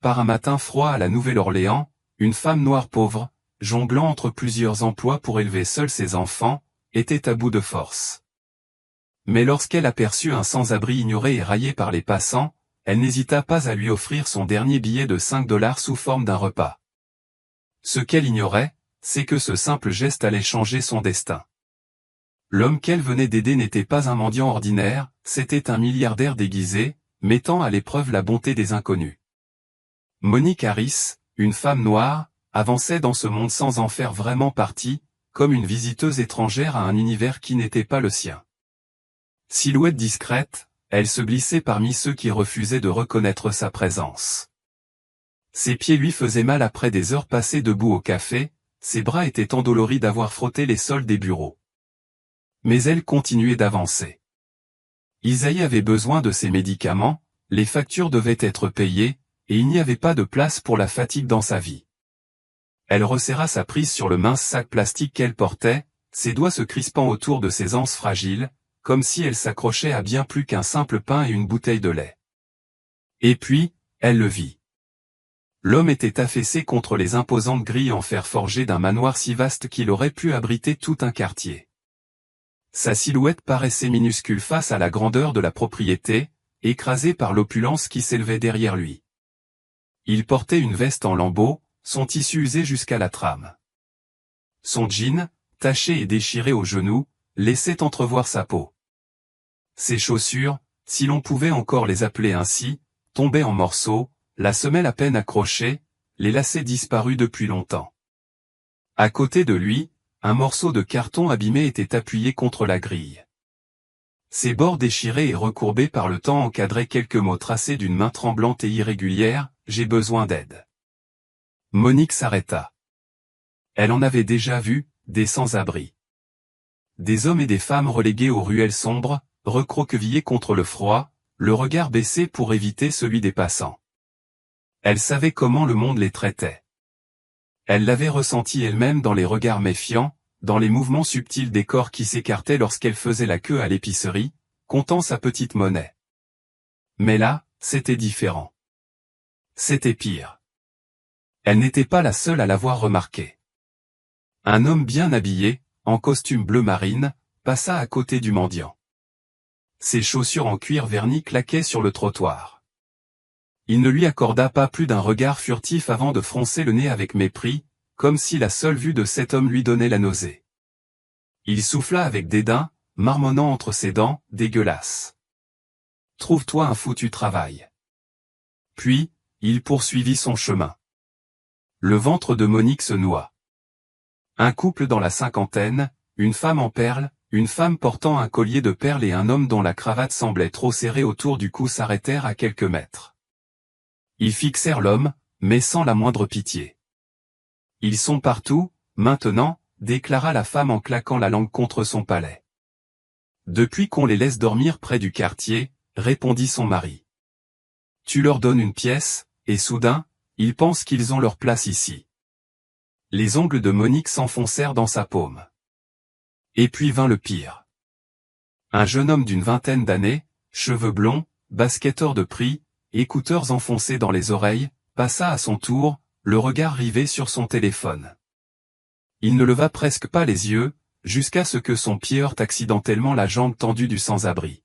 par un matin froid à la Nouvelle-Orléans, une femme noire pauvre, jonglant entre plusieurs emplois pour élever seule ses enfants, était à bout de force. Mais lorsqu'elle aperçut un sans-abri ignoré et raillé par les passants, elle n'hésita pas à lui offrir son dernier billet de 5 $ sous forme d'un repas. Ce qu'elle ignorait, c'est que ce simple geste allait changer son destin. L'homme qu'elle venait d'aider n'était pas un mendiant ordinaire, c'était un milliardaire déguisé, mettant à l'épreuve la bonté des inconnus. Monique Harris, une femme noire, avançait dans ce monde sans en faire vraiment partie, comme une visiteuse étrangère à un univers qui n'était pas le sien. Silhouette discrète, elle se glissait parmi ceux qui refusaient de reconnaître sa présence. Ses pieds lui faisaient mal après des heures passées debout au café, ses bras étaient endoloris d'avoir frotté les sols des bureaux. Mais elle continuait d'avancer. Isaïe avait besoin de ses médicaments, les factures devaient être payées, et il n'y avait pas de place pour la fatigue dans sa vie. Elle resserra sa prise sur le mince sac plastique qu'elle portait, ses doigts se crispant autour de ses anses fragiles, comme si elle s'accrochait à bien plus qu'un simple pain et une bouteille de lait. Et puis, elle le vit. L'homme était affaissé contre les imposantes grilles en fer forgé d'un manoir si vaste qu'il aurait pu abriter tout un quartier. Sa silhouette paraissait minuscule face à la grandeur de la propriété, écrasée par l'opulence qui s'élevait derrière lui. Il portait une veste en lambeaux, son tissu usé jusqu'à la trame. Son jean, taché et déchiré aux genoux, laissait entrevoir sa peau. Ses chaussures, si l'on pouvait encore les appeler ainsi, tombaient en morceaux, la semelle à peine accrochée, les lacets disparus depuis longtemps. À côté de lui, un morceau de carton abîmé était appuyé contre la grille. Ses bords déchirés et recourbés par le temps encadraient quelques mots tracés d'une main tremblante et irrégulière, « J'ai besoin d'aide ». Monique s'arrêta. Elle en avait déjà vu, des sans-abri. Des hommes et des femmes relégués aux ruelles sombres, recroquevillés contre le froid, le regard baissé pour éviter celui des passants. Elle savait comment le monde les traitait. Elle l'avait ressenti elle-même dans les regards méfiants, dans les mouvements subtils des corps qui s'écartaient lorsqu'elle faisait la queue à l'épicerie, comptant sa petite monnaie. Mais là, c'était différent. C'était pire. Elle n'était pas la seule à l'avoir remarqué. Un homme bien habillé, en costume bleu marine, passa à côté du mendiant. Ses chaussures en cuir verni claquaient sur le trottoir. Il ne lui accorda pas plus d'un regard furtif avant de froncer le nez avec mépris, comme si la seule vue de cet homme lui donnait la nausée. Il souffla avec dédain, marmonnant entre ses dents, dégueulasse. « Trouve-toi un foutu travail. » Puis, il poursuivit son chemin. Le ventre de Monique se noua. Un couple dans la cinquantaine, une femme en perles, une femme portant un collier de perles et un homme dont la cravate semblait trop serrée autour du cou s'arrêtèrent à quelques mètres. Ils fixèrent l'homme, mais sans la moindre pitié. « Ils sont partout, maintenant », déclara la femme en claquant la langue contre son palais. « Depuis qu'on les laisse dormir près du quartier, » répondit son mari. « Tu leur donnes une pièce, et soudain, ils pensent qu'ils ont leur place ici. » Les ongles de Monique s'enfoncèrent dans sa paume. Et puis vint le pire. Un jeune homme d'une vingtaine d'années, cheveux blonds, basketteur de prix, écouteurs enfoncés dans les oreilles, passa à son tour, le regard rivé sur son téléphone. Il ne leva presque pas les yeux, jusqu'à ce que son pied heurte accidentellement la jambe tendue du sans-abri.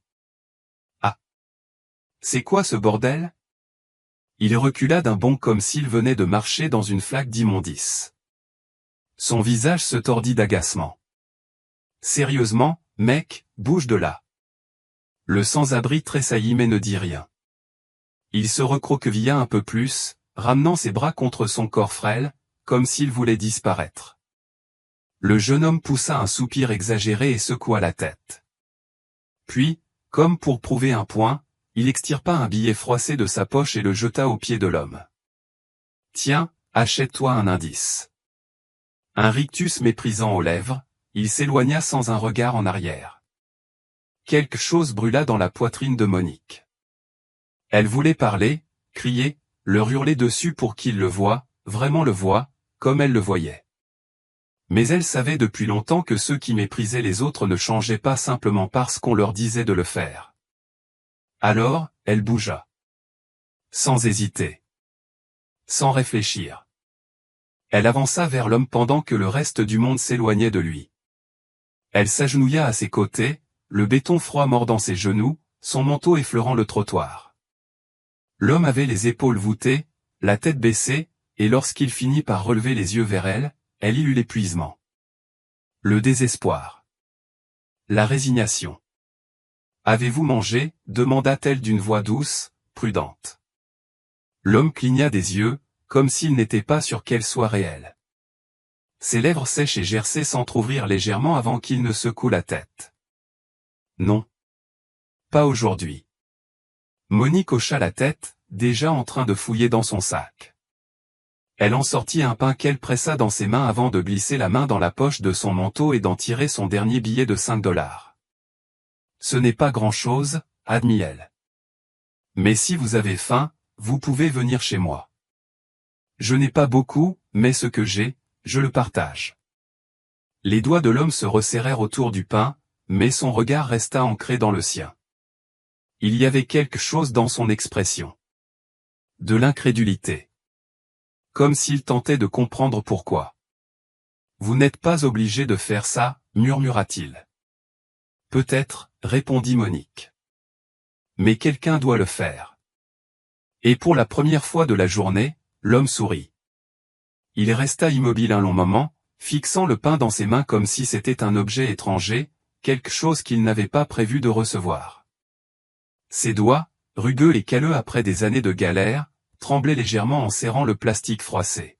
« Ah! C'est quoi ce bordel ?» Il recula d'un bond comme s'il venait de marcher dans une flaque d'immondice. Son visage se tordit d'agacement. « Sérieusement, mec, bouge de là. » Le sans-abri tressaillit mais ne dit rien. Il se recroquevilla un peu plus, ramenant ses bras contre son corps frêle, comme s'il voulait disparaître. Le jeune homme poussa un soupir exagéré et secoua la tête. Puis, comme pour prouver un point, il extirpa un billet froissé de sa poche et le jeta aux pieds de l'homme. « Tiens, achète-toi un indice. » Un rictus méprisant aux lèvres, il s'éloigna sans un regard en arrière. Quelque chose brûla dans la poitrine de Monique. Elle voulait parler, crier, leur hurler dessus pour qu'il le voie, vraiment le voie, comme elle le voyait. Mais elle savait depuis longtemps que ceux qui méprisaient les autres ne changeaient pas simplement parce qu'on leur disait de le faire. Alors, elle bougea. Sans hésiter. sans réfléchir. Elle avança vers l'homme pendant que le reste du monde s'éloignait de lui. Elle s'agenouilla à ses côtés, le béton froid mordant ses genoux, son manteau effleurant le trottoir. L'homme avait les épaules voûtées, la tête baissée, et lorsqu'il finit par relever les yeux vers elle, elle y eut l'épuisement. Le désespoir. La résignation. « Avez-vous mangé ?» demanda-t-elle d'une voix douce, prudente. L'homme cligna des yeux, comme s'il n'était pas sûr qu'elle soit réelle. Ses lèvres sèches et gercées s'entr'ouvrirent légèrement avant qu'il ne secoue la tête. Non. Pas aujourd'hui. Monique hocha la tête, déjà en train de fouiller dans son sac. Elle en sortit un pain qu'elle pressa dans ses mains avant de glisser la main dans la poche de son manteau et d'en tirer son dernier billet de 5 $. Ce n'est pas grand-chose, admit-elle. Mais si vous avez faim, vous pouvez venir chez moi. Je n'ai pas beaucoup, mais ce que j'ai, je le partage. Les doigts de l'homme se resserrèrent autour du pain, mais son regard resta ancré dans le sien. Il y avait quelque chose dans son expression. De l'incrédulité. Comme s'il tentait de comprendre pourquoi. Vous n'êtes pas obligé de faire ça, murmura-t-il. Peut-être, répondit Monique. Mais quelqu'un doit le faire. Et pour la première fois de la journée, l'homme sourit. Il resta immobile un long moment, fixant le pain dans ses mains comme si c'était un objet étranger, quelque chose qu'il n'avait pas prévu de recevoir. Ses doigts, rugueux et calleux après des années de galère, tremblaient légèrement en serrant le plastique froissé.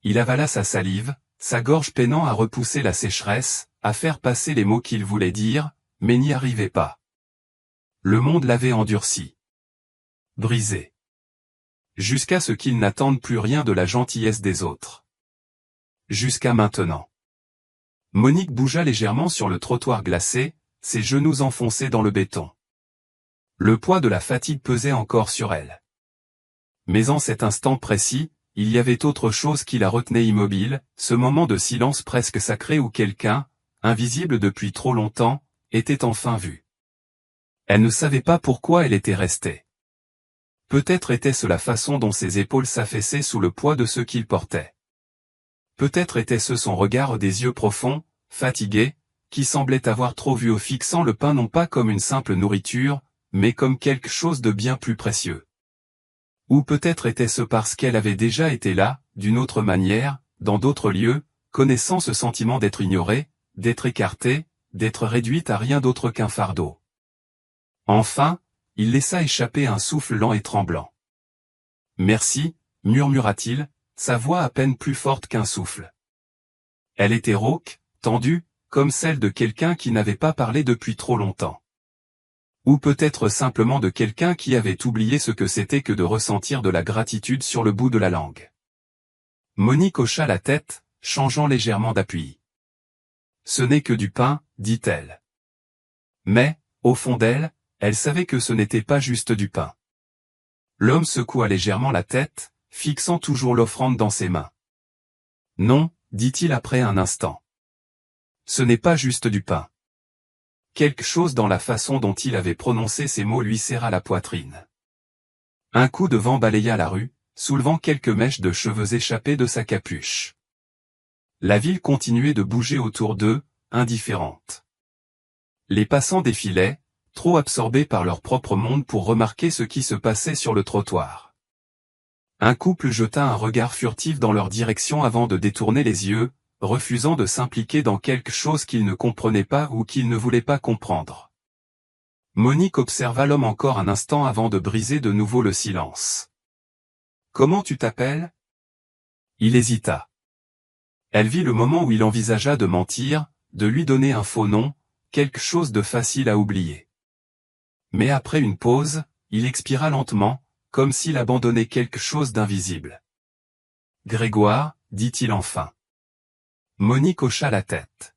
Il avala sa salive, sa gorge peinant à repousser la sécheresse, à faire passer les mots qu'il voulait dire, mais n'y arrivait pas. Le monde l'avait endurci. Brisé. Jusqu'à ce qu'il n'attende plus rien de la gentillesse des autres. Jusqu'à maintenant. Monique bougea légèrement sur le trottoir glacé, ses genoux enfoncés dans le béton. Le poids de la fatigue pesait encore sur elle. Mais en cet instant précis, il y avait autre chose qui la retenait immobile, ce moment de silence presque sacré où quelqu'un, invisible depuis trop longtemps, était enfin vu. Elle ne savait pas pourquoi elle était restée. Peut-être était-ce la façon dont ses épaules s'affaissaient sous le poids de ce qu'il portait. Peut-être était-ce son regard des yeux profonds, fatigués, qui semblait avoir trop vu au fixant le pain non pas comme une simple nourriture, mais comme quelque chose de bien plus précieux. Ou peut-être était-ce parce qu'elle avait déjà été là, d'une autre manière, dans d'autres lieux, connaissant ce sentiment d'être ignorée, d'être écartée, d'être réduite à rien d'autre qu'un fardeau. Enfin, il laissa échapper un souffle lent et tremblant. « Merci », murmura-t-il, sa voix à peine plus forte qu'un souffle. Elle était rauque, tendue, comme celle de quelqu'un qui n'avait pas parlé depuis trop longtemps. Ou peut-être simplement de quelqu'un qui avait oublié ce que c'était que de ressentir de la gratitude sur le bout de la langue. Monique hocha la tête, changeant légèrement d'appui. « Ce n'est que du pain, dit-elle. » Mais, au fond d'elle, elle savait que ce n'était pas juste du pain. L'homme secoua légèrement la tête, fixant toujours l'offrande dans ses mains. « Non, dit-il après un instant. Ce n'est pas juste du pain. » Quelque chose dans la façon dont il avait prononcé ces mots lui serra la poitrine. Un coup de vent balaya la rue, soulevant quelques mèches de cheveux échappées de sa capuche. La ville continuait de bouger autour d'eux, indifférente. Les passants défilaient, trop absorbés par leur propre monde pour remarquer ce qui se passait sur le trottoir. Un couple jeta un regard furtif dans leur direction avant de détourner les yeux, refusant de s'impliquer dans quelque chose qu'ils ne comprenaient pas ou qu'ils ne voulaient pas comprendre. Monique observa l'homme encore un instant avant de briser de nouveau le silence. « Comment tu t'appelles » Il hésita. Elle vit le moment où il envisagea de mentir, de lui donner un faux nom, quelque chose de facile à oublier. Mais après une pause, il expira lentement, comme s'il abandonnait quelque chose d'invisible. « Grégoire, dit-il enfin. » Monique hocha la tête.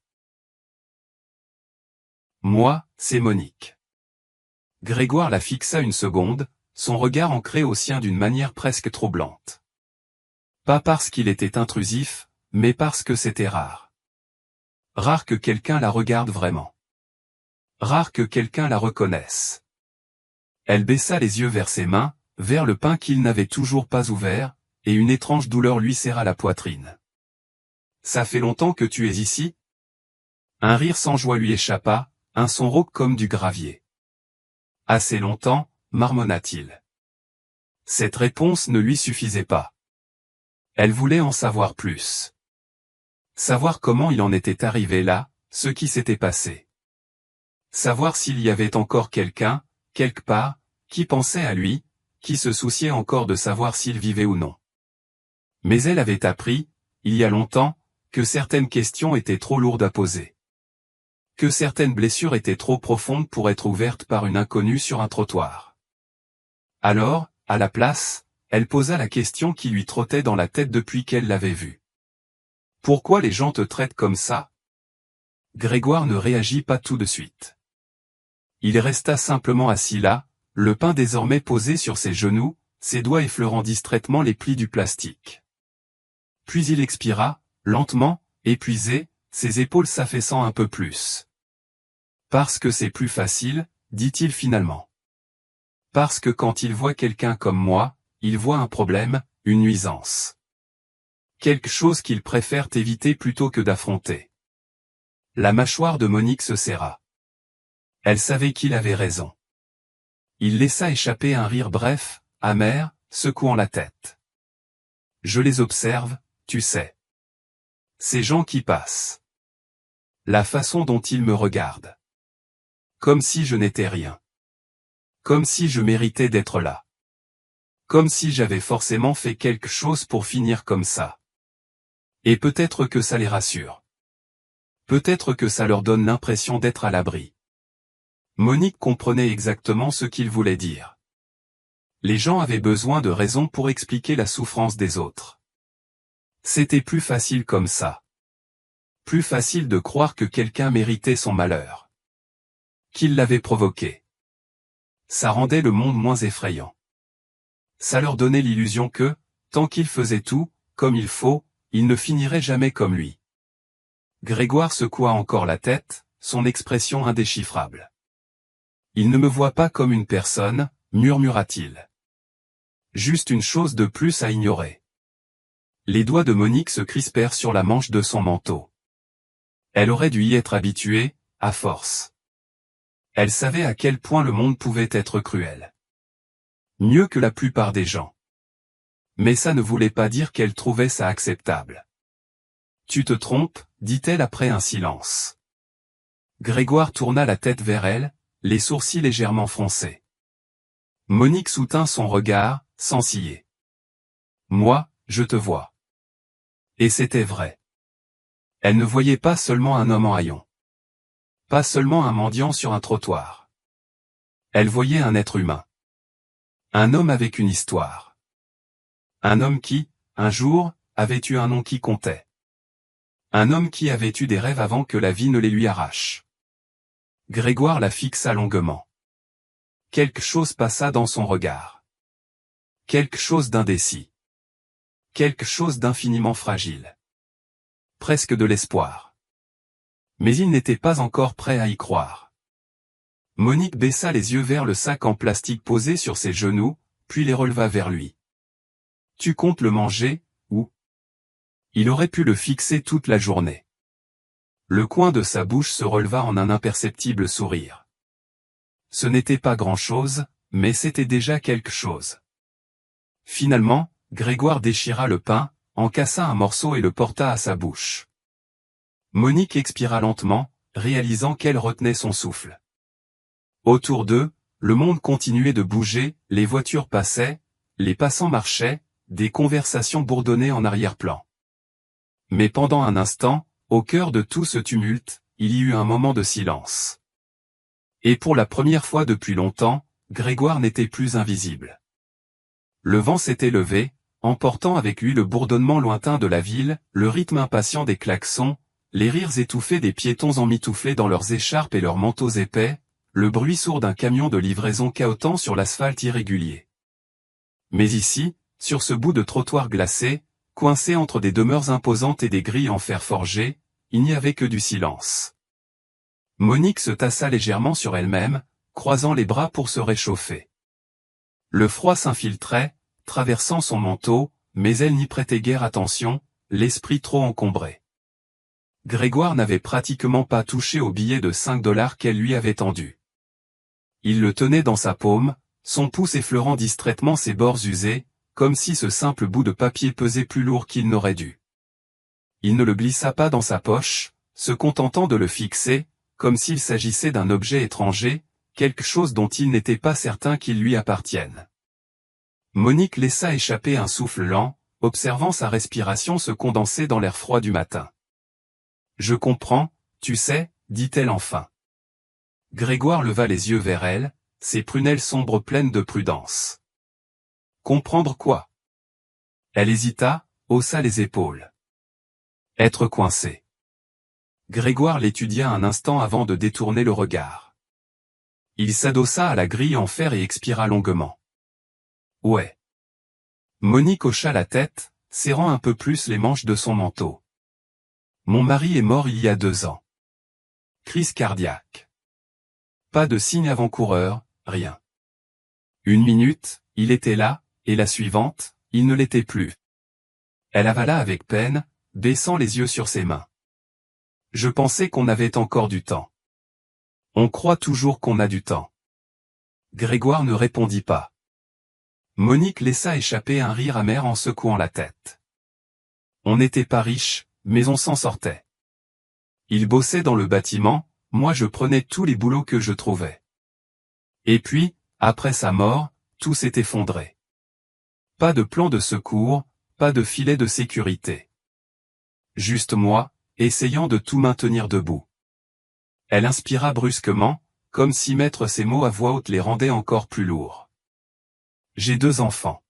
« Moi, c'est Monique. » Grégoire la fixa une seconde, son regard ancré au sien d'une manière presque troublante. Pas parce qu'il était intrusif, mais parce que c'était rare. Rare que quelqu'un la regarde vraiment. Rare que quelqu'un la reconnaisse. Elle baissa les yeux vers ses mains, vers le pain qu'il n'avait toujours pas ouvert, et une étrange douleur lui serra la poitrine. « Ça fait longtemps que tu es ici ?» Un rire sans joie lui échappa, un son rauque comme du gravier. « Assez longtemps, marmonna-t-il. » Cette réponse ne lui suffisait pas. Elle voulait en savoir plus. Savoir comment il en était arrivé là, ce qui s'était passé. Savoir s'il y avait encore quelqu'un, quelque part, qui pensait à lui, qui se souciait encore de savoir s'il vivait ou non. Mais elle avait appris, il y a longtemps, que certaines questions étaient trop lourdes à poser. Que certaines blessures étaient trop profondes pour être ouvertes par une inconnue sur un trottoir. Alors, à la place, elle posa la question qui lui trottait dans la tête depuis qu'elle l'avait vu. « Pourquoi les gens te traitent comme ça ?» Grégoire ne réagit pas tout de suite. Il resta simplement assis là, le pain désormais posé sur ses genoux, ses doigts effleurant distraitement les plis du plastique. Puis il expira, lentement, épuisé, ses épaules s'affaissant un peu plus. « Parce que c'est plus facile, dit-il finalement. Parce que quand il voit quelqu'un comme moi, il voit un problème, une nuisance. Quelque chose qu'il préfère éviter plutôt que d'affronter. » La mâchoire de Monique se serra. Elle savait qu'il avait raison. Il laissa échapper un rire bref, amer, secouant la tête. « Je les observe, tu sais. Ces gens qui passent. La façon dont ils me regardent. Comme si je n'étais rien. Comme si je méritais d'être là. Comme si j'avais forcément fait quelque chose pour finir comme ça. Et peut-être que ça les rassure. Peut-être que ça leur donne l'impression d'être à l'abri. » Monique comprenait exactement ce qu'il voulait dire. Les gens avaient besoin de raisons pour expliquer la souffrance des autres. C'était plus facile comme ça. Plus facile de croire que quelqu'un méritait son malheur. Qu'il l'avait provoqué. Ça rendait le monde moins effrayant. Ça leur donnait l'illusion que, tant qu'il faisait tout, comme il faut, il ne finirait jamais comme lui. Grégoire secoua encore la tête, son expression indéchiffrable. « Il ne me voit pas comme une personne, murmura-t-il. Juste une chose de plus à ignorer. » Les doigts de Monique se crispèrent sur la manche de son manteau. Elle aurait dû y être habituée, à force. Elle savait à quel point le monde pouvait être cruel. Mieux que la plupart des gens. Mais ça ne voulait pas dire qu'elle trouvait ça acceptable. « Tu te trompes, dit-elle après un silence. Grégoire tourna la tête vers elle, les sourcils légèrement froncés. Monique soutint son regard, sans ciller. « Moi, je te vois. » Et c'était vrai. Elle ne voyait pas seulement un homme en haillons. Pas seulement un mendiant sur un trottoir. Elle voyait un être humain. Un homme avec une histoire. Un homme qui, un jour, avait eu un nom qui comptait. Un homme qui avait eu des rêves avant que la vie ne les lui arrache. Grégoire la fixa longuement. Quelque chose passa dans son regard. Quelque chose d'indécis. Quelque chose d'infiniment fragile. Presque de l'espoir. Mais il n'était pas encore prêt à y croire. Monique baissa les yeux vers le sac en plastique posé sur ses genoux, puis les releva vers lui. « Tu comptes le manger, ou ?» Il aurait pu le fixer toute la journée. Le coin de sa bouche se releva en un imperceptible sourire. Ce n'était pas grand-chose, mais c'était déjà quelque chose. Finalement, Grégoire déchira le pain, en cassa un morceau et le porta à sa bouche. Monique expira lentement, réalisant qu'elle retenait son souffle. Autour d'eux, le monde continuait de bouger, les voitures passaient, les passants marchaient, des conversations bourdonnaient en arrière-plan. Mais pendant un instant, au cœur de tout ce tumulte, il y eut un moment de silence. Et pour la première fois depuis longtemps, Grégoire n'était plus invisible. Le vent s'était levé, emportant avec lui le bourdonnement lointain de la ville, le rythme impatient des klaxons, les rires étouffés des piétons emmitouflés dans leurs écharpes et leurs manteaux épais, le bruit sourd d'un camion de livraison cahotant sur l'asphalte irrégulier. Mais ici, sur ce bout de trottoir glacé, coincé entre des demeures imposantes et des grilles en fer forgé, il n'y avait que du silence. Monique se tassa légèrement sur elle-même, croisant les bras pour se réchauffer. Le froid s'infiltrait, traversant son manteau, mais elle n'y prêtait guère attention, l'esprit trop encombré. Grégoire n'avait pratiquement pas touché au billet de 5 $ qu'elle lui avait tendu. Il le tenait dans sa paume, son pouce effleurant distraitement ses bords usés, comme si ce simple bout de papier pesait plus lourd qu'il n'aurait dû. Il ne le glissa pas dans sa poche, se contentant de le fixer, comme s'il s'agissait d'un objet étranger, quelque chose dont il n'était pas certain qu'il lui appartienne. Monique laissa échapper un souffle lent, observant sa respiration se condenser dans l'air froid du matin. « Je comprends, tu sais, dit-elle enfin. » Grégoire leva les yeux vers elle, ses prunelles sombres pleines de prudence. « Comprendre quoi ?» Elle hésita, haussa les épaules. « Être coincé. » Grégoire l'étudia un instant avant de détourner le regard. Il s'adossa à la grille en fer et expira longuement. « Ouais. » Monique hocha la tête, serrant un peu plus les manches de son manteau. « Mon mari est mort il y a 2 ans. Crise cardiaque. Pas de signe avant-coureur, rien. Une minute, il était là, et la suivante, il ne l'était plus. » Elle avala avec peine, baissant les yeux sur ses mains. « Je pensais qu'on avait encore du temps. » « On croit toujours qu'on a du temps. » Grégoire ne répondit pas. Monique laissa échapper un rire amer en secouant la tête. « On n'était pas riches, mais on s'en sortait. Il bossait dans le bâtiment, moi je prenais tous les boulots que je trouvais. Et puis, après sa mort, tout s'est effondré. Pas de plan de secours, pas de filet de sécurité. Juste moi, essayant de tout maintenir debout. » Elle inspira brusquement, comme si mettre ces mots à voix haute les rendait encore plus lourds. « J'ai 2 enfants.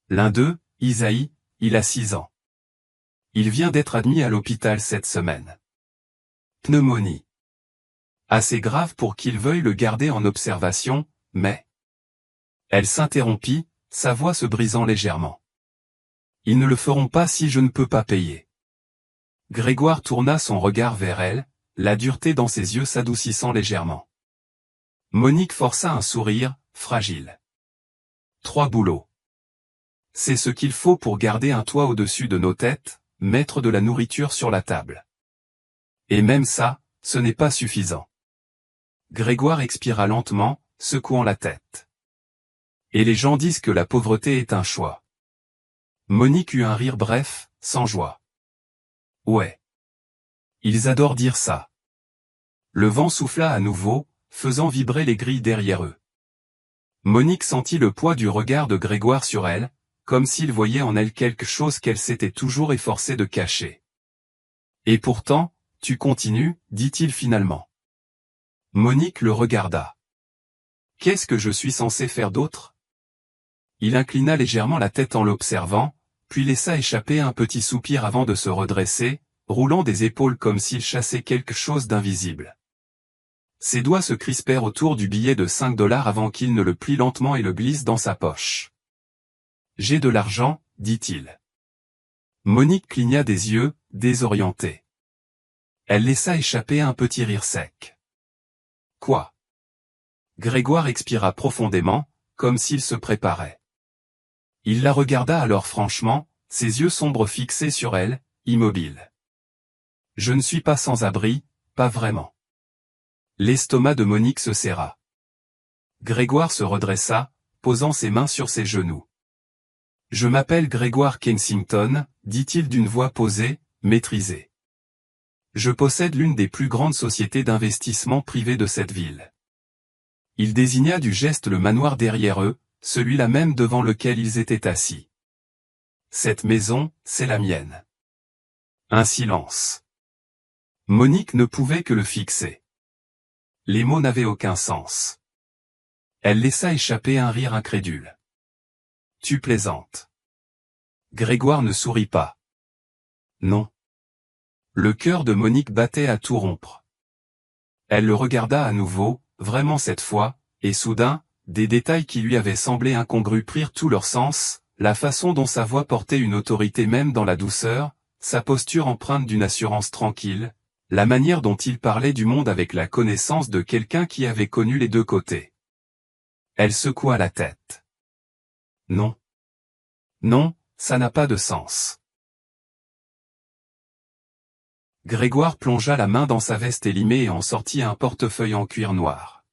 L'un d'eux, Isaïe, il a 6 ans. Il vient d'être admis à l'hôpital cette semaine. Pneumonie. Assez grave pour qu'il veuille le garder en observation, mais... » Elle s'interrompit, sa voix se brisant légèrement. « Ils ne le feront pas si je ne peux pas payer. » Grégoire tourna son regard vers elle, la dureté dans ses yeux s'adoucissant légèrement. Monique força un sourire, fragile. « 3 boulots. C'est ce qu'il faut pour garder un toit au-dessus de nos têtes, mettre de la nourriture sur la table. Et même ça, ce n'est pas suffisant. » Grégoire expira lentement, secouant la tête. « Et les gens disent que la pauvreté est un choix. » Monique eut un rire bref, sans joie. « Ouais. Ils adorent dire ça. » Le vent souffla à nouveau, faisant vibrer les grilles derrière eux. Monique sentit le poids du regard de Grégoire sur elle, comme s'il voyait en elle quelque chose qu'elle s'était toujours efforcée de cacher. « Et pourtant, tu continues, dit-il finalement. Monique le regarda. « Qu'est-ce que je suis censé faire d'autre ?» Il inclina légèrement la tête en l'observant, puis laissa échapper un petit soupir avant de se redresser, roulant des épaules comme s'il chassait quelque chose d'invisible. Ses doigts se crispèrent autour du billet de 5 $ avant qu'il ne le plie lentement et le glisse dans sa poche. « J'ai de l'argent, dit-il. » Monique cligna des yeux, désorientée. Elle laissa échapper un petit rire sec. « Quoi ?» Grégoire expira profondément, comme s'il se préparait. Il la regarda alors franchement, ses yeux sombres fixés sur elle, immobile. « Je ne suis pas sans abri, pas vraiment. » L'estomac de Monique se serra. Grégoire se redressa, posant ses mains sur ses genoux. « Je m'appelle Grégoire Kensington, dit-il d'une voix posée, maîtrisée. Je possède l'une des plus grandes sociétés d'investissement privées de cette ville. » Il désigna du geste le manoir derrière eux, celui-là même devant lequel ils étaient assis. « Cette maison, c'est la mienne. » Un silence. Monique ne pouvait que le fixer. Les mots n'avaient aucun sens. Elle laissa échapper un rire incrédule. « Tu plaisantes. » Grégoire ne sourit pas. « Non. » Le cœur de Monique battait à tout rompre. Elle le regarda à nouveau, vraiment cette fois, et soudain, des détails qui lui avaient semblé incongrus prirent tout leur sens, la façon dont sa voix portait une autorité même dans la douceur, sa posture empreinte d'une assurance tranquille, la manière dont il parlait du monde avec la connaissance de quelqu'un qui avait connu les 2 côtés. Elle secoua la tête. « Non. Non, ça n'a pas de sens. Grégoire plongea la main dans sa veste élimée et en sortit un portefeuille en cuir noir.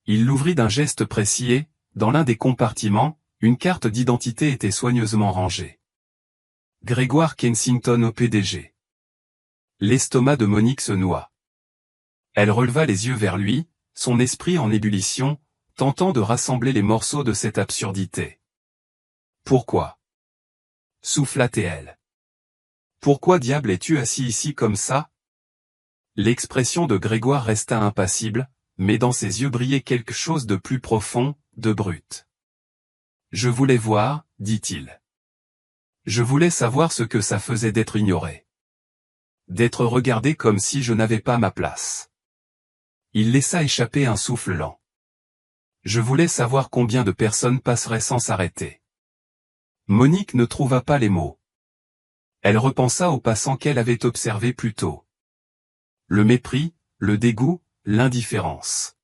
Il l'ouvrit d'un geste précis et, dans l'un des compartiments, une carte d'identité était soigneusement rangée. Grégoire Kensington au PDG. L'estomac de Monique se noua. Elle releva les yeux vers lui, son esprit en ébullition, tentant de rassembler les morceaux de cette absurdité. Pourquoi? Souffla-t-elle. Pourquoi diable es-tu assis ici comme ça? L'expression de Grégoire resta impassible, mais dans ses yeux brillait quelque chose de plus profond, de brut. Je voulais voir, dit-il. Je voulais savoir ce que ça faisait d'être ignoré. D'être regardé comme si je n'avais pas ma place. Il laissa échapper un souffle lent. Je voulais savoir combien de personnes passeraient sans s'arrêter. Monique ne trouva pas les mots. Elle repensa aux passants qu'elle avait observés plus tôt. Le mépris, le dégoût, l'indifférence.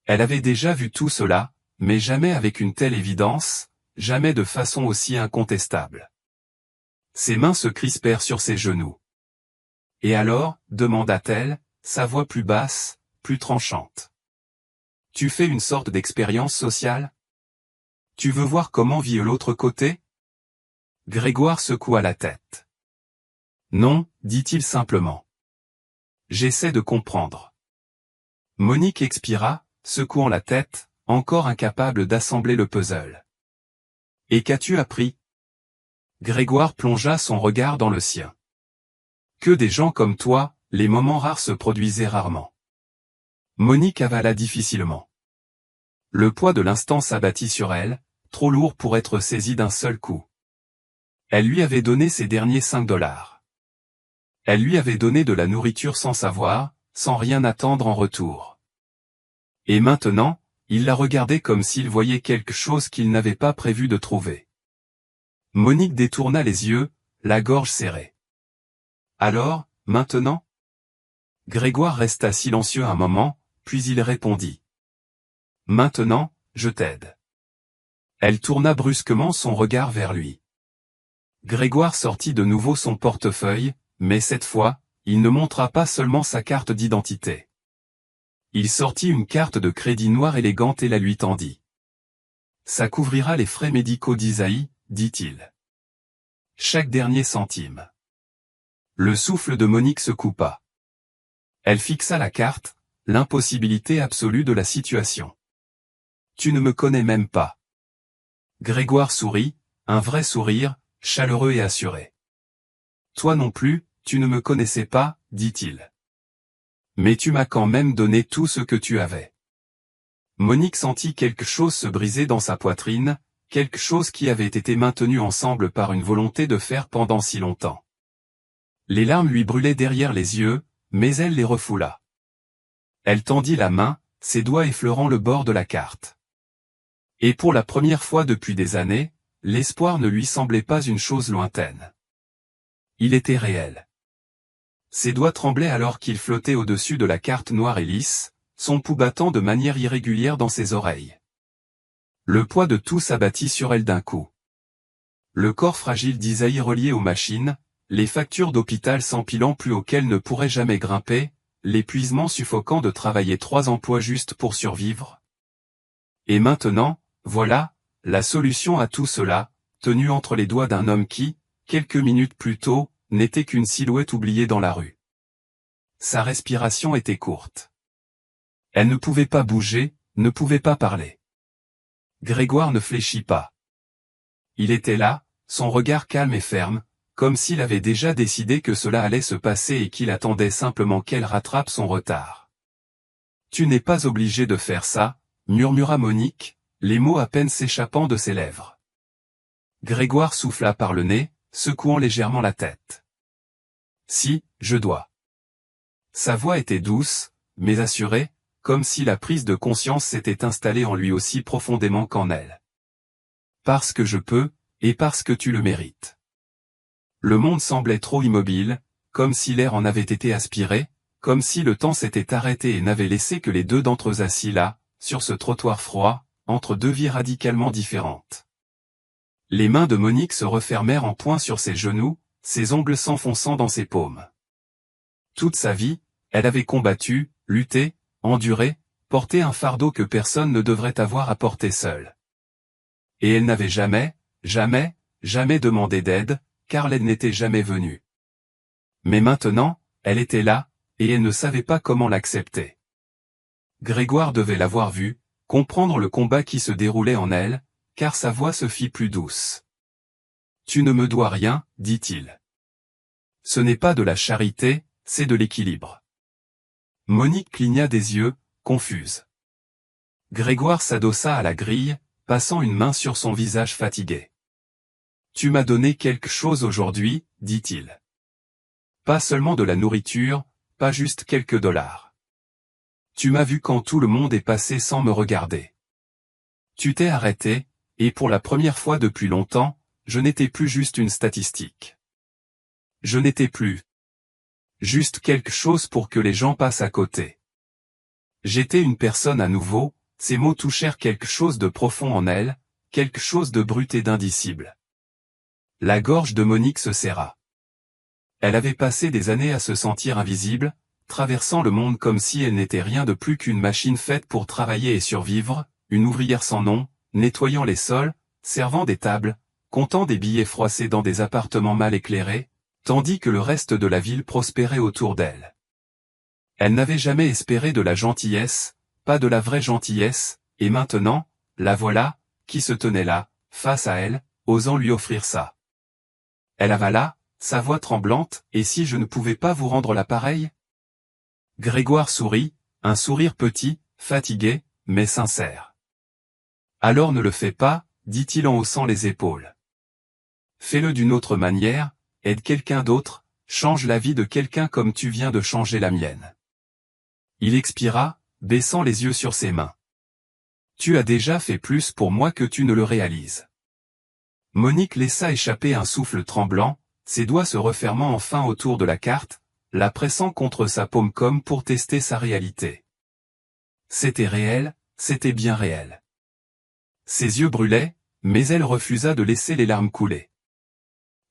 Elle avait déjà vu tout cela, mais jamais avec une telle évidence, jamais de façon aussi incontestable. Ses mains se crispèrent sur ses genoux. Et alors, demanda-t-elle, sa voix plus basse, plus tranchante. Tu fais une sorte d'expérience sociale? Tu veux voir comment vit l'autre côté? Grégoire secoua la tête. Non, dit-il simplement. J'essaie de comprendre. Monique expira, secouant la tête, encore incapable d'assembler le puzzle. Et qu'as-tu appris? Grégoire plongea son regard dans le sien. Que des gens comme toi, les moments rares se produisaient rarement. Monique avala difficilement. Le poids de l'instant s'abattit sur elle, trop lourd pour être saisi d'un seul coup. Elle lui avait donné ses derniers 5 $. Elle lui avait donné de la nourriture sans savoir, sans rien attendre en retour. Et maintenant, il la regardait comme s'il voyait quelque chose qu'il n'avait pas prévu de trouver. Monique détourna les yeux, la gorge serrée. Alors, maintenant? Grégoire resta silencieux un moment, puis il répondit. Maintenant, je t'aide. Elle tourna brusquement son regard vers lui. Grégoire sortit de nouveau son portefeuille, mais cette fois, il ne montra pas seulement sa carte d'identité. Il sortit une carte de crédit noire élégante et la lui tendit. Ça couvrira les frais médicaux d'Isaïe, dit-il. Chaque dernier centime. Le souffle de Monique se coupa. Elle fixa la carte, l'impossibilité absolue de la situation. Tu ne me connais même pas. Grégoire sourit, un vrai sourire, chaleureux et assuré. Toi non plus, tu ne me connaissais pas, dit-il. Mais tu m'as quand même donné tout ce que tu avais. Monique sentit quelque chose se briser dans sa poitrine, quelque chose qui avait été maintenu ensemble par une volonté de faire pendant si longtemps. Les larmes lui brûlaient derrière les yeux, mais elle les refoula. Elle tendit la main, ses doigts effleurant le bord de la carte. Et pour la première fois depuis des années, l'espoir ne lui semblait pas une chose lointaine. Il était réel. Ses doigts tremblaient alors qu'il flottait au-dessus de la carte noire et lisse, son pouls battant de manière irrégulière dans ses oreilles. Le poids de tout s'abattit sur elle d'un coup. Le corps fragile d'Isaïe relié aux machines, les factures d'hôpital s'empilant plus haut qu'elle ne pourrait jamais grimper, l'épuisement suffocant de travailler 3 emplois juste pour survivre. Et maintenant, voilà, la solution à tout cela, tenue entre les doigts d'un homme qui, quelques minutes plus tôt, n'était qu'une silhouette oubliée dans la rue. Sa respiration était courte. Elle ne pouvait pas bouger, ne pouvait pas parler. Grégoire ne fléchit pas. Il était là, son regard calme et ferme, comme s'il avait déjà décidé que cela allait se passer et qu'il attendait simplement qu'elle rattrape son retard. Tu n'es pas obligé de faire ça, murmura Monique, les mots à peine s'échappant de ses lèvres. Grégoire souffla par le nez, secouant légèrement la tête. Si, je dois. Sa voix était douce, mais assurée, comme si la prise de conscience s'était installée en lui aussi profondément qu'en elle. Parce que je peux, et parce que tu le mérites. Le monde semblait trop immobile, comme si l'air en avait été aspiré, comme si le temps s'était arrêté et n'avait laissé que les deux d'entre eux assis là, sur ce trottoir froid, entre deux vies radicalement différentes. Les mains de Monique se refermèrent en poing sur ses genoux, ses ongles s'enfonçant dans ses paumes. Toute sa vie, elle avait combattu, lutté, enduré, porté un fardeau que personne ne devrait avoir à porter seule. Et elle n'avait jamais, jamais, jamais demandé d'aide, car l'aide n'était jamais venue. Mais maintenant, elle était là, et elle ne savait pas comment l'accepter. Grégoire devait l'avoir vue, comprendre le combat qui se déroulait en elle, car sa voix se fit plus douce. « Tu ne me dois rien, dit-il. Ce n'est pas de la charité, c'est de l'équilibre. » Monique cligna des yeux, confuse. Grégoire s'adossa à la grille, passant une main sur son visage fatigué. « Tu m'as donné quelque chose aujourd'hui, dit-il. Pas seulement de la nourriture, pas juste quelques dollars. Tu m'as vu quand tout le monde est passé sans me regarder. Tu t'es arrêté, et pour la première fois depuis longtemps, je n'étais plus juste une statistique. Je n'étais plus juste quelque chose pour que les gens passent à côté. J'étais une personne à nouveau. » Ces mots touchèrent quelque chose de profond en elle, quelque chose de brut et d'indicible. La gorge de Monique se serra. Elle avait passé des années à se sentir invisible, traversant le monde comme si elle n'était rien de plus qu'une machine faite pour travailler et survivre, une ouvrière sans nom, nettoyant les sols, servant des tables, comptant des billets froissés dans des appartements mal éclairés, tandis que le reste de la ville prospérait autour d'elle. Elle n'avait jamais espéré de la gentillesse, pas de la vraie gentillesse, et maintenant, la voilà, qui se tenait là, face à elle, osant lui offrir ça. Elle avala, sa voix tremblante, « Et si je ne pouvais pas vous rendre l'appareil ?» Grégoire sourit, un sourire petit, fatigué, mais sincère. « Alors ne le fais pas, dit-il en haussant les épaules. Fais-le d'une autre manière, aide quelqu'un d'autre, change la vie de quelqu'un comme tu viens de changer la mienne. » Il expira, baissant les yeux sur ses mains. « Tu as déjà fait plus pour moi que tu ne le réalises. » Monique laissa échapper un souffle tremblant, ses doigts se refermant enfin autour de la carte, la pressant contre sa paume comme pour tester sa réalité. C'était réel, c'était bien réel. Ses yeux brûlaient, mais elle refusa de laisser les larmes couler.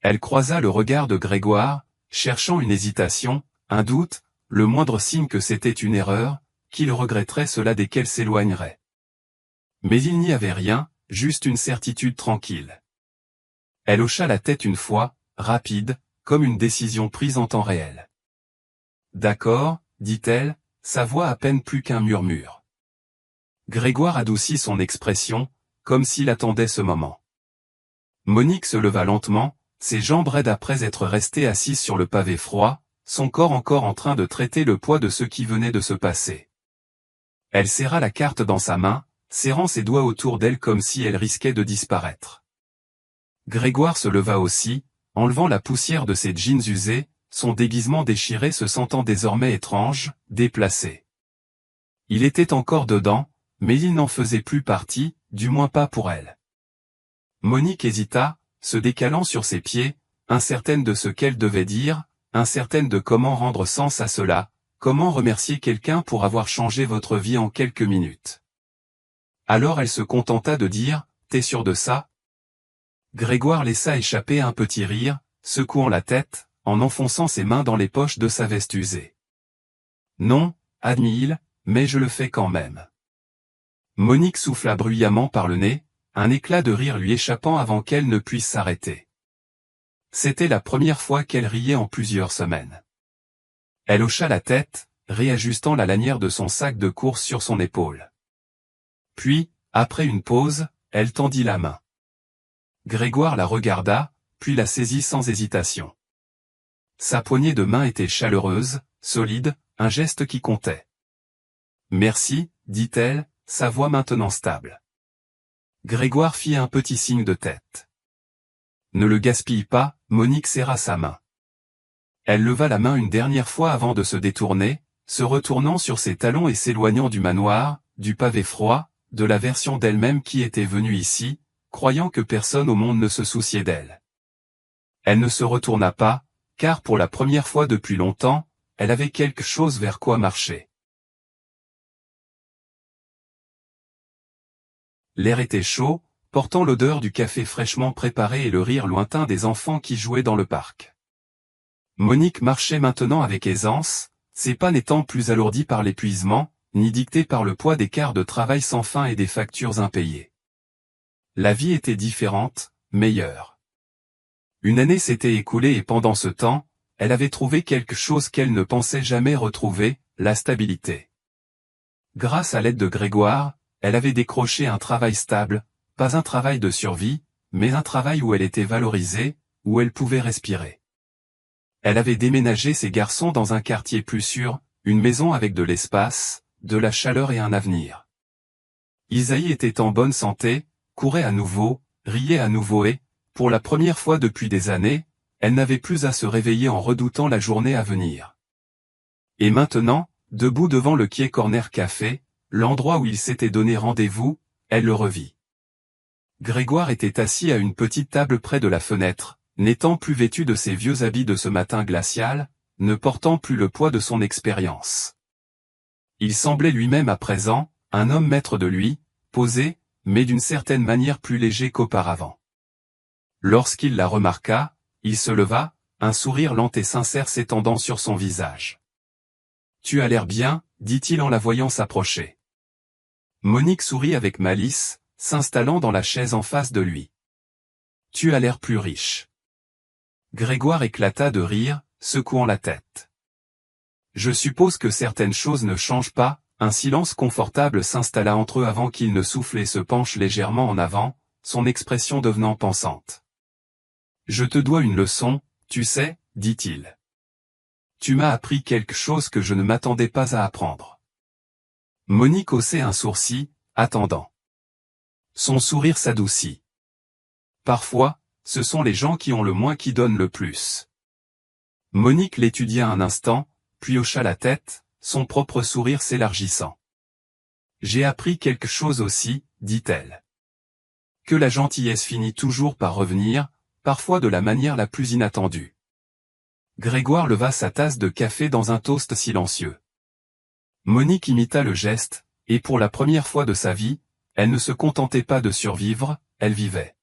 Elle croisa le regard de Grégoire, cherchant une hésitation, un doute, le moindre signe que c'était une erreur, qu'il regretterait cela dès qu'elle s'éloignerait. Mais il n'y avait rien, juste une certitude tranquille. Elle hocha la tête une fois, rapide, comme une décision prise en temps réel. « D'accord, dit-elle, sa voix à peine plus qu'un murmure. Grégoire adoucit son expression, comme s'il attendait ce moment. Monique se leva lentement, ses jambes raides après être restée assise sur le pavé froid, son corps encore en train de traiter le poids de ce qui venait de se passer. Elle serra la carte dans sa main, serrant ses doigts autour d'elle comme si elle risquait de disparaître. Grégoire se leva aussi, enlevant la poussière de ses jeans usés, son déguisement déchiré se sentant désormais étrange, déplacé. Il était encore dedans, mais il n'en faisait plus partie, du moins pas pour elle. Monique hésita, se décalant sur ses pieds, incertaine de ce qu'elle devait dire, incertaine de comment rendre sens à cela. Comment remercier quelqu'un pour avoir changé votre vie en quelques minutes? Alors elle se contenta de dire, « T'es sûr de ça ?» Grégoire laissa échapper un petit rire, secouant la tête, en enfonçant ses mains dans les poches de sa veste usée. « Non, admit-il, mais je le fais quand même. » Monique souffla bruyamment par le nez, un éclat de rire lui échappant avant qu'elle ne puisse s'arrêter. C'était la première fois qu'elle riait en plusieurs semaines. Elle hocha la tête, réajustant la lanière de son sac de course sur son épaule. Puis, après une pause, elle tendit la main. Grégoire la regarda, puis la saisit sans hésitation. Sa poignée de main était chaleureuse, solide, un geste qui comptait. « Merci, dit-elle, sa voix maintenant stable. Grégoire fit un petit signe de tête. « Ne le gaspille pas », Monique serra sa main. Elle leva la main une dernière fois avant de se détourner, se retournant sur ses talons et s'éloignant du manoir, du pavé froid, de la version d'elle-même qui était venue ici, croyant que personne au monde ne se souciait d'elle. Elle ne se retourna pas, car pour la première fois depuis longtemps, elle avait quelque chose vers quoi marcher. L'air était chaud, portant l'odeur du café fraîchement préparé et le rire lointain des enfants qui jouaient dans le parc. Monique marchait maintenant avec aisance, ses pas n'étant plus alourdis par l'épuisement, ni dictés par le poids des quarts de travail sans fin et des factures impayées. La vie était différente, meilleure. Une année s'était écoulée et pendant ce temps, elle avait trouvé quelque chose qu'elle ne pensait jamais retrouver, la stabilité. Grâce à l'aide de Grégoire, elle avait décroché un travail stable, pas un travail de survie, mais un travail où elle était valorisée, où elle pouvait respirer. Elle avait déménagé ses garçons dans un quartier plus sûr, une maison avec de l'espace, de la chaleur et un avenir. Isaïe était en bonne santé, courait à nouveau, riait à nouveau et, pour la première fois depuis des années, elle n'avait plus à se réveiller en redoutant la journée à venir. Et maintenant, debout devant le quai Corner Café, l'endroit où il s'était donné rendez-vous, elle le revit. Grégoire était assis à une petite table près de la fenêtre, n'étant plus vêtu de ses vieux habits de ce matin glacial, ne portant plus le poids de son expérience. Il semblait lui-même à présent, un homme maître de lui, posé, mais d'une certaine manière plus léger qu'auparavant. Lorsqu'il la remarqua, il se leva, un sourire lent et sincère s'étendant sur son visage. « Tu as l'air bien, dit-il en la voyant s'approcher. Monique sourit avec malice, s'installant dans la chaise en face de lui. « Tu as l'air plus riche. » Grégoire éclata de rire, secouant la tête. « Je suppose que certaines choses ne changent pas. » Un silence confortable s'installa entre eux avant qu'il ne souffle et se penche légèrement en avant, son expression devenant pensante. « Je te dois une leçon, tu sais, dit-il. Tu m'as appris quelque chose que je ne m'attendais pas à apprendre. » Monique haussait un sourcil, attendant. Son sourire s'adoucit. Parfois, ce sont les gens qui ont le moins qui donnent le plus. Monique l'étudia un instant, puis hocha la tête, son propre sourire s'élargissant. « J'ai appris quelque chose aussi, dit-elle. Que la gentillesse finit toujours par revenir, parfois de la manière la plus inattendue. » Grégoire leva sa tasse de café dans un toast silencieux. Monique imita le geste, et pour la première fois de sa vie, elle ne se contentait pas de survivre, elle vivait.